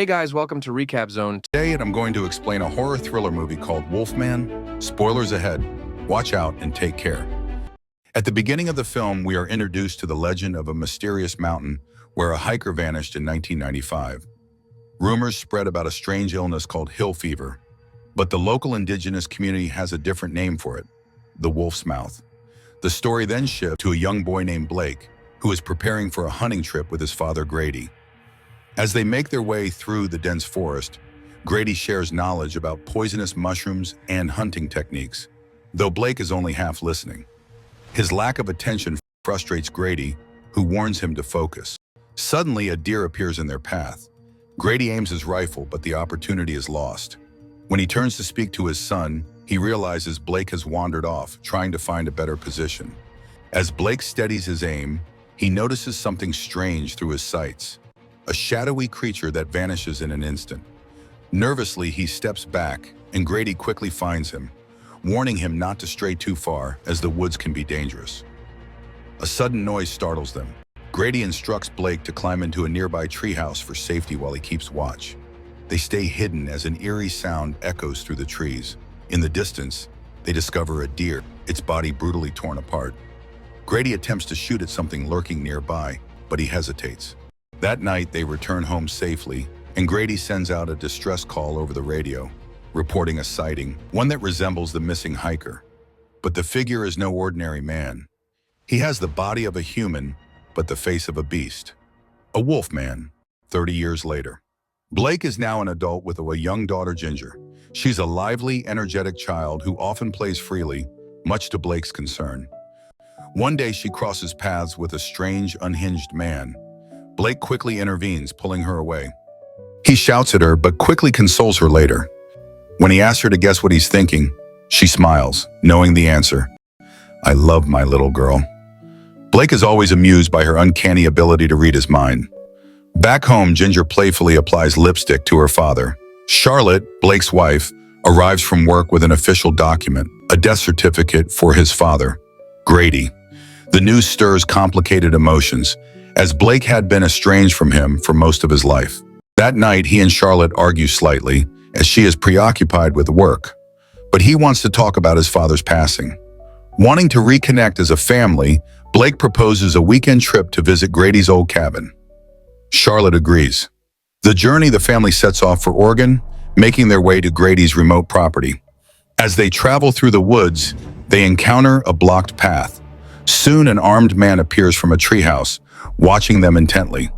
Hey guys, welcome to Recap Zone. Today, I'm going to explain a horror thriller movie called Wolfman. Spoilers ahead. Watch out and take care. At the beginning of the film, we are introduced to the legend of a mysterious mountain where a hiker vanished in 1995. Rumors spread about a strange illness called hill fever, but the local indigenous community has a different name for it, the Wolf's Mouth. The story then shifts to a young boy named Blake, who is preparing for a hunting trip with his father Grady. As they make their way through the dense forest, Grady shares knowledge about poisonous mushrooms and hunting techniques, though Blake is only half listening. His lack of attention frustrates Grady, who warns him to focus. Suddenly, a deer appears in their path. Grady aims his rifle, but the opportunity is lost. When he turns to speak to his son, he realizes Blake has wandered off, trying to find a better position. As Blake steadies his aim, he notices something strange through his sights. A shadowy creature that vanishes in an instant. Nervously, he steps back, and Grady quickly finds him, warning him not to stray too far, as the woods can be dangerous. A sudden noise startles them. Grady instructs Blake to climb into a nearby treehouse for safety while he keeps watch. They stay hidden as an eerie sound echoes through the trees. In the distance, they discover a deer, its body brutally torn apart. Grady attempts to shoot at something lurking nearby, but he hesitates. That night, they return home safely, and Grady sends out a distress call over the radio, reporting a sighting, one that resembles the missing hiker. But the figure is no ordinary man. He has the body of a human, but the face of a beast. A wolfman, 30 years later. Blake is now an adult with a young daughter, Ginger. She's a lively, energetic child who often plays freely, much to Blake's concern. One day, she crosses paths with a strange, unhinged man. Blake quickly intervenes, pulling her away. He shouts at her, but quickly consoles her later. When he asks her to guess what he's thinking, she smiles, knowing the answer. I love my little girl. Blake is always amused by her uncanny ability to read his mind. Back home, Ginger playfully applies lipstick to her father. Charlotte, Blake's wife, arrives from work with an official document, a death certificate for his father, Grady. The news stirs complicated emotions, as Blake had been estranged from him for most of his life. That night, he and Charlotte argue slightly, as she is preoccupied with work. But he wants to talk about his father's passing. Wanting to reconnect as a family, Blake proposes a weekend trip to visit Grady's old cabin. Charlotte agrees. The journey, the family sets off for Oregon, making their way to Grady's remote property. As they travel through the woods, they encounter a blocked path. Soon, an armed man appears from a treehouse, watching them intently.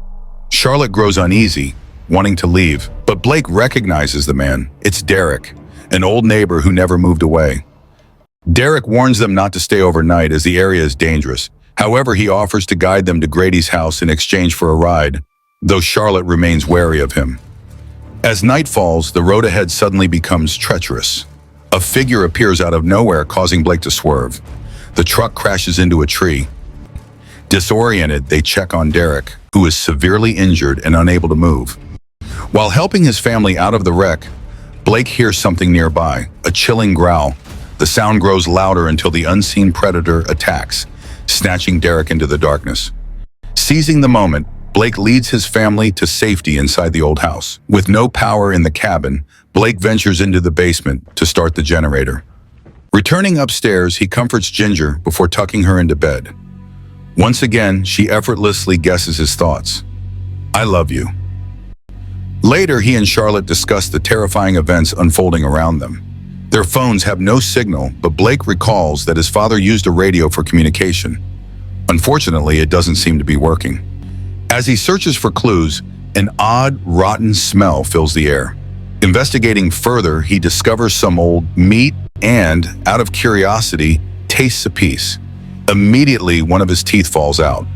Charlotte grows uneasy, wanting to leave, but Blake recognizes the man. It's Derek, an old neighbor who never moved away. Derek warns them not to stay overnight as the area is dangerous. However, he offers to guide them to Grady's house in exchange for a ride, though Charlotte remains wary of him. As night falls, the road ahead suddenly becomes treacherous. A figure appears out of nowhere, causing Blake to swerve. The truck crashes into a tree. Disoriented, they check on Derek, who is severely injured and unable to move. While helping his family out of the wreck, Blake hears something nearby, a chilling growl. The sound grows louder until the unseen predator attacks, snatching Derek into the darkness. Seizing the moment, Blake leads his family to safety inside the old house. With no power in the cabin, Blake ventures into the basement to start the generator. Returning upstairs, he comforts Ginger before tucking her into bed. Once again, she effortlessly guesses his thoughts. I love you. Later, he and Charlotte discuss the terrifying events unfolding around them. Their phones have no signal, but Blake recalls that his father used a radio for communication. Unfortunately, it doesn't seem to be working. As he searches for clues, an odd, rotten smell fills the air. Investigating further, he discovers some old meat and, out of curiosity, tastes a piece. Immediately, one of his teeth falls out.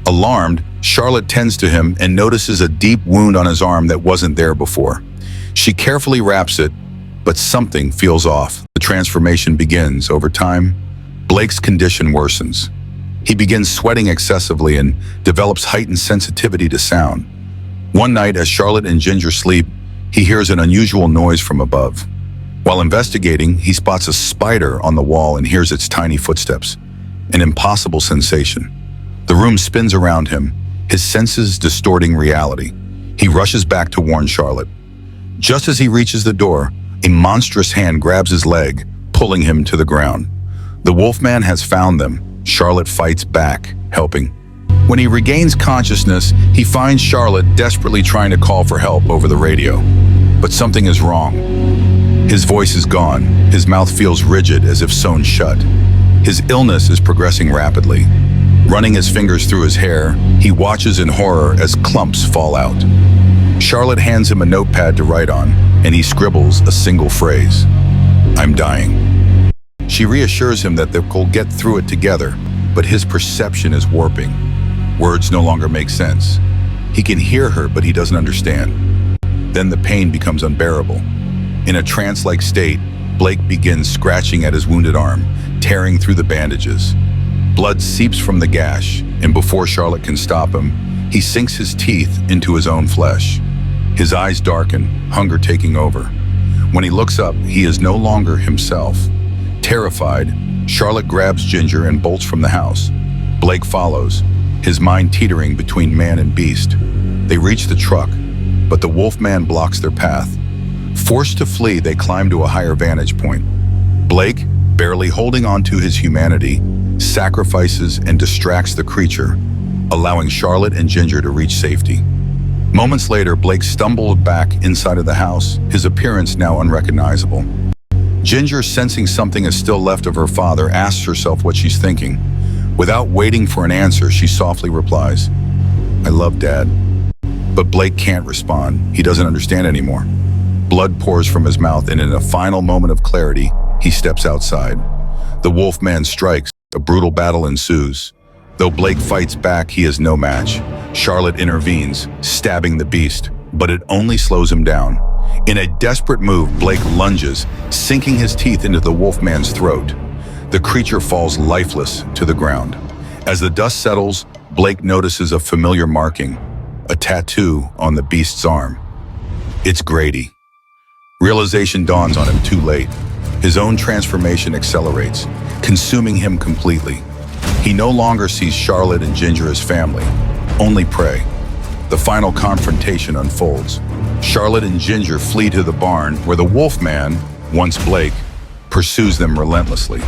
Alarmed, Charlotte tends to him and notices a deep wound on his arm that wasn't there before. She carefully wraps it, but something feels off. The transformation begins. Over time, Blake's condition worsens. He begins sweating excessively and develops heightened sensitivity to sound. One night, as Charlotte and Ginger sleep, he hears an unusual noise from above. While investigating, he spots a spider on the wall and hears its tiny footsteps. An impossible sensation. The room spins around him, his senses distorting reality. He rushes back to warn Charlotte. Just as he reaches the door, a monstrous hand grabs his leg, pulling him to the ground. The Wolfman has found them. Charlotte fights back, helping. When he regains consciousness, he finds Charlotte desperately trying to call for help over the radio. But something is wrong. His voice is gone. His mouth feels rigid as if sewn shut. His illness is progressing rapidly. Running his fingers through his hair, he watches in horror as clumps fall out. Charlotte hands him a notepad to write on, and he scribbles a single phrase. "I'm dying." She reassures him that they'll get through it together, but his perception is warping. Words no longer make sense. He can hear her, but he doesn't understand. Then the pain becomes unbearable. In a trance-like state, Blake begins scratching at his wounded arm, tearing through the bandages. Blood seeps from the gash, and before Charlotte can stop him, he sinks his teeth into his own flesh. His eyes darken, hunger taking over. When he looks up, he is no longer himself. Terrified, Charlotte grabs Ginger and bolts from the house. Blake follows, his mind teetering between man and beast. They reach the truck, but the Wolfman blocks their path. Forced to flee, they climb to a higher vantage point. Blake, barely holding on to his humanity, sacrifices and distracts the creature, allowing Charlotte and Ginger to reach safety. Moments later, Blake stumbled back inside of the house, his appearance now unrecognizable. Ginger, sensing something is still left of her father, asks herself what she's thinking. Without waiting for an answer, she softly replies, "I love Dad." But Blake can't respond. He doesn't understand anymore. Blood pours from his mouth, and in a final moment of clarity, he steps outside. The Wolfman strikes. A brutal battle ensues. Though Blake fights back, he is no match. Charlotte intervenes, stabbing the beast, but it only slows him down. In a desperate move, Blake lunges, sinking his teeth into the Wolfman's throat. The creature falls lifeless to the ground. As the dust settles, Blake notices a familiar marking, a tattoo on the beast's arm. It's Grady. Realization dawns on him too late. His own transformation accelerates, consuming him completely. He no longer sees Charlotte and Ginger as family, only prey. The final confrontation unfolds. Charlotte and Ginger flee to the barn where the Wolfman, once Blake, pursues them relentlessly.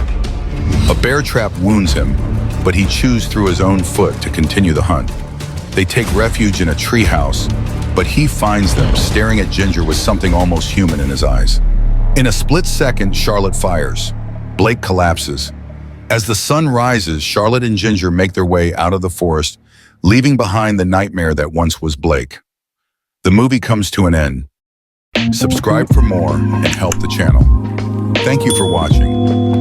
A bear trap wounds him, but he chews through his own foot to continue the hunt. They take refuge in a treehouse, but he finds them staring at Ginger with something almost human in his eyes. In a split second, Charlotte fires. Blake collapses. As the sun rises, Charlotte and Ginger make their way out of the forest, leaving behind the nightmare that once was Blake. The movie comes to an end. Subscribe for more and help the channel. Thank you for watching.